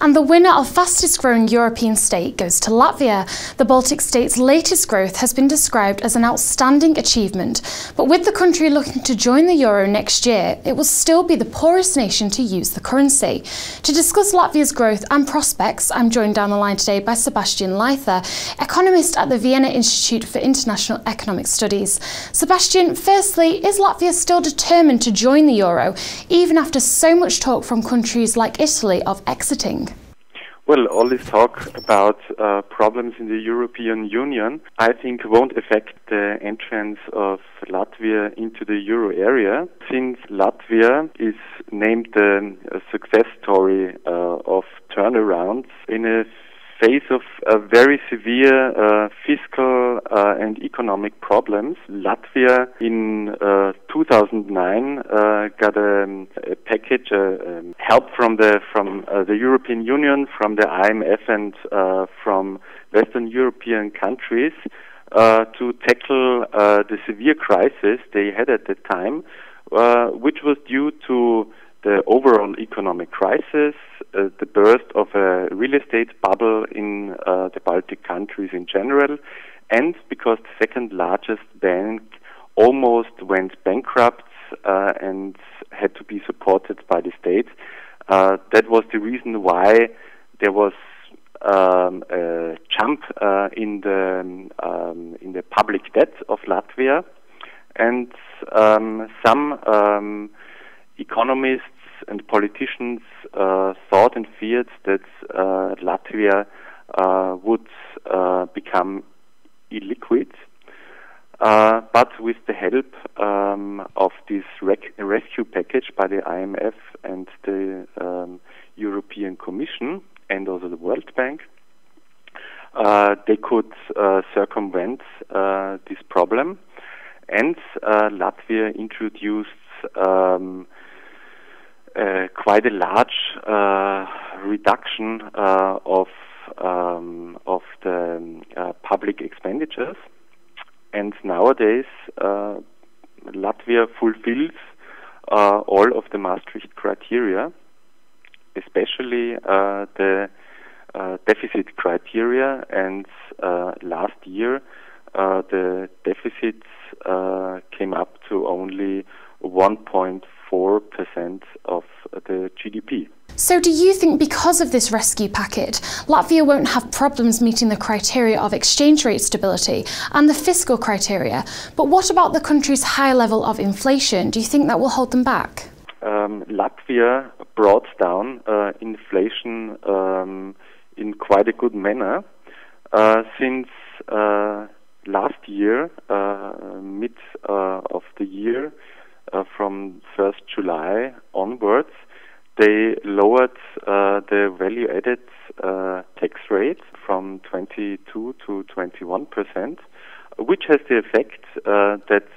And the winner of fastest growing European state goes to Latvia. The Baltic state's latest growth has been described as an outstanding achievement. But with the country looking to join the euro next year, it will still be the poorest nation to use the currency. To discuss Latvia's growth and prospects, I'm joined down the line today by Sebastian Leitner, economist at the Vienna Institute for International Economic Studies. Sebastian, firstly, is Latvia still determined to join the euro, even after so much talk from countries like Italy of exiting? Well, all this talk about problems in the European Union, I think won't affect the entrance of Latvia into the euro area, since Latvia is named a success story of turnarounds in a face of very severe fiscal and economic problems. Latvia in 2009 got a package, help from the European Union, from the IMF, and from Western European countries to tackle the severe crisis they had at the time, which was due to the overall economic crisis, the burst of a real estate bubble in the Baltic countries in general, and because the second largest bank almost went bankrupt and had to be supported by the state. That was the reason why there was a jump in the public debt of Latvia, and some economists and politicians thought and feared that Latvia would become illiquid. But with the help of this rescue package by the IMF and the European Commission and also the World Bank, they could circumvent this problem, and Latvia introduced quite a large reduction of the public expenditures, and nowadays Latvia fulfills all of the Maastricht criteria, especially the deficit criteria, and last year the deficits came up to only 1.4% of the GDP. So do you think because of this rescue package, Latvia won't have problems meeting the criteria of exchange rate stability and the fiscal criteria? But what about the country's high level of inflation? Do you think that will hold them back? Latvia brought down inflation in quite a good manner since last year, mid of the year, from 1st July onwards, they lowered the value-added tax rate from 22 to 21%, which has the effect that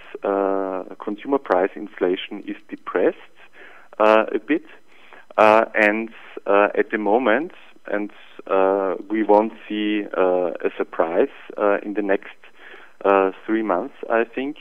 consumer price inflation is depressed a bit, and at the moment, and we won't see a surprise in the next 3 months, I think,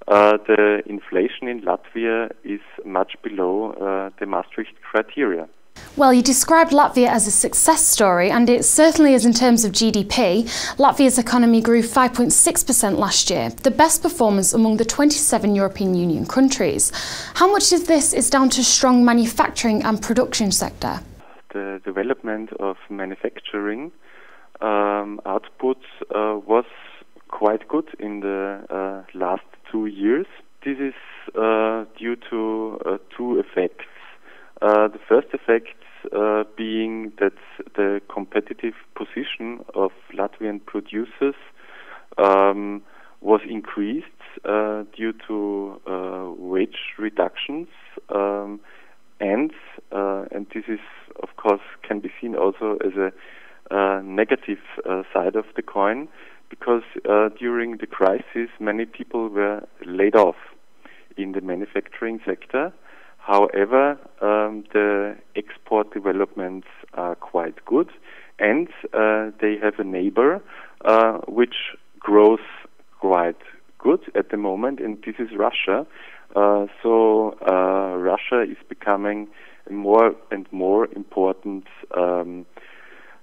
the inflation in Latvia is much below the Maastricht criteria. Well, you described Latvia as a success story, and it certainly is in terms of GDP. Latvia's economy grew 5.6% last year, the best performance among the 27 European Union countries. How much of this is down to strong manufacturing and production sector? The development of manufacturing output was quite good in the last 2 years. This is due to two effects. The first effect being that the competitive position of Latvian producers was increased due to wage reductions, and this is, of course, can be seen also as a negative side of the coin, because during the crisis many people were laid off in the manufacturing sector. However, the export developments are quite good, and they have a neighbor which grows quite good at the moment, and this is Russia. So Russia is becoming a more and more important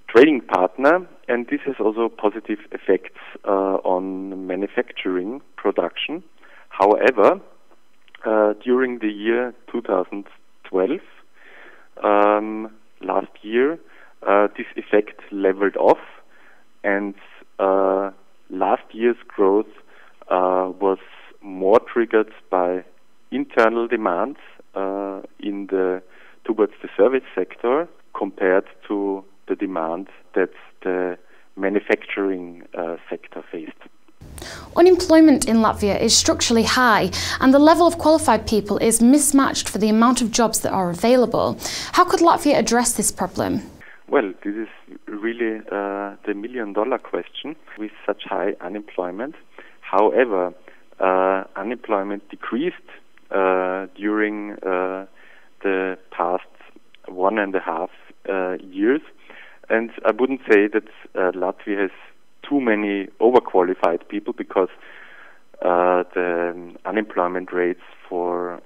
trading partner, and this has also positive effects on manufacturing production. However, during the year 2012, last year, this effect leveled off, and last year's growth was more triggered by internal demands towards the service sector compared to the demand that the manufacturing sector faced. Unemployment in Latvia is structurally high, and the level of qualified people is mismatched for the amount of jobs that are available. How could Latvia address this problem? Well, this is really the million-dollar question with such high unemployment. However, unemployment decreased during the past 1.5 years, and I wouldn't say that Latvia has too many overqualified people, because the unemployment rates for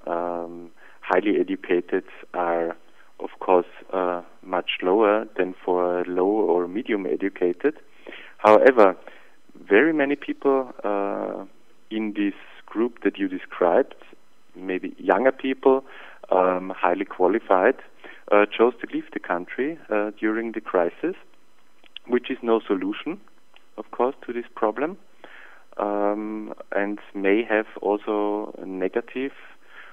highly educated are, of course, much lower than for low or medium educated. However, very many people in this group that you described, maybe younger people, highly qualified, chose to leave the country during the crisis, which is no solution, of course, to this problem, and may have also a negative,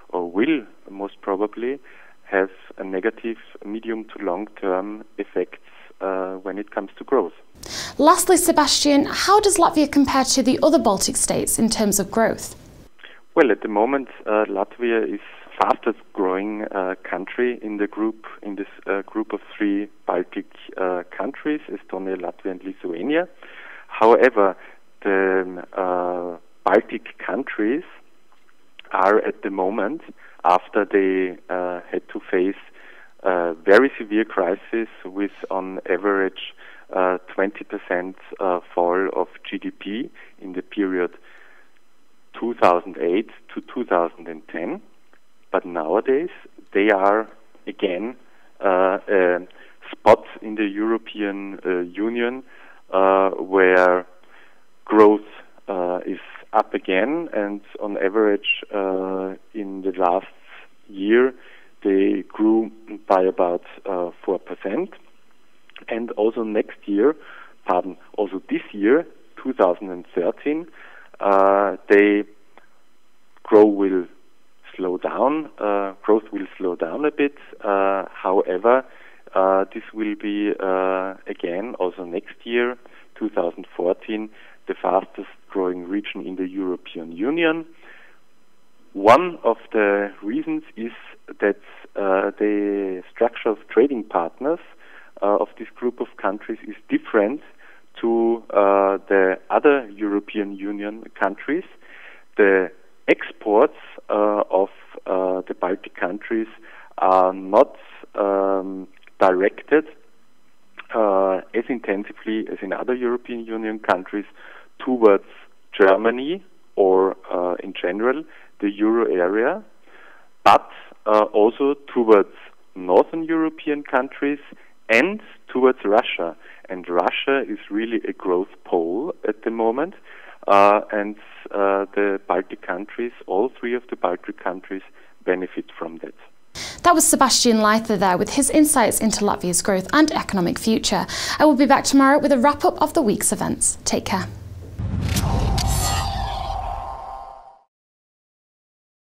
or will most probably have a negative medium to long-term effects when it comes to growth. Lastly, Sebastian, how does Latvia compare to the other Baltic states in terms of growth? Well, at the moment, Latvia is fastest growing country in this group of 3 Baltic countries, Estonia, Latvia and Lithuania. However, the Baltic countries are at the moment, after they had to face a very severe crisis with on average 20% fall of GDP in the period 2008 to 2010. But nowadays they are again a spot in the European Union where growth is up again, and on average in the last year they grew by about 4%, and also this year 2013 growth will slow down a bit. However, this will be again also next year, 2014, the fastest growing region in the European Union. One of the reasons is that the structure of trading partners of this group of countries is different to the other European Union countries. The exports of the Baltic countries are not directed as intensively as in other European Union countries towards Germany or in general the Euro area, but also towards Northern European countries and towards Russia. And Russia is really a growth pole at the moment, and the Baltic countries, all 3 of the Baltic countries, benefit from that. That was Sebastian Leitner there with his insights into Latvia's growth and economic future. I will be back tomorrow with a wrap-up of the week's events. Take care.